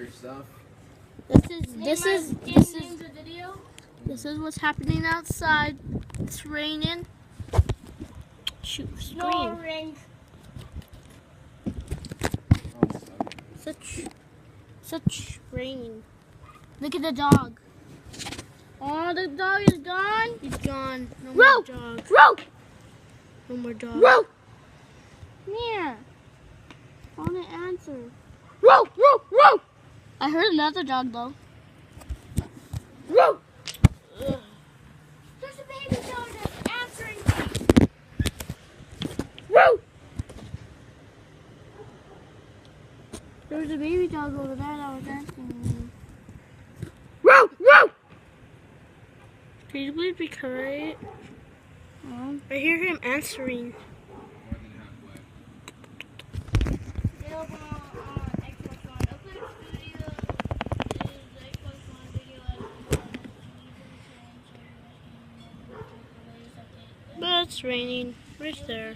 your stuff. This is what's happening outside. It's raining. Shoot, screen. Such rain. Look at the dog. Oh, the dog is gone. He's gone. No more dog. No more dog. Yeah. I want to answer. I heard another dog though. There's a baby dog that's answering me. There was a baby dog over there that was answering me. Can you please be quiet? I hear him answering. But it's raining right there.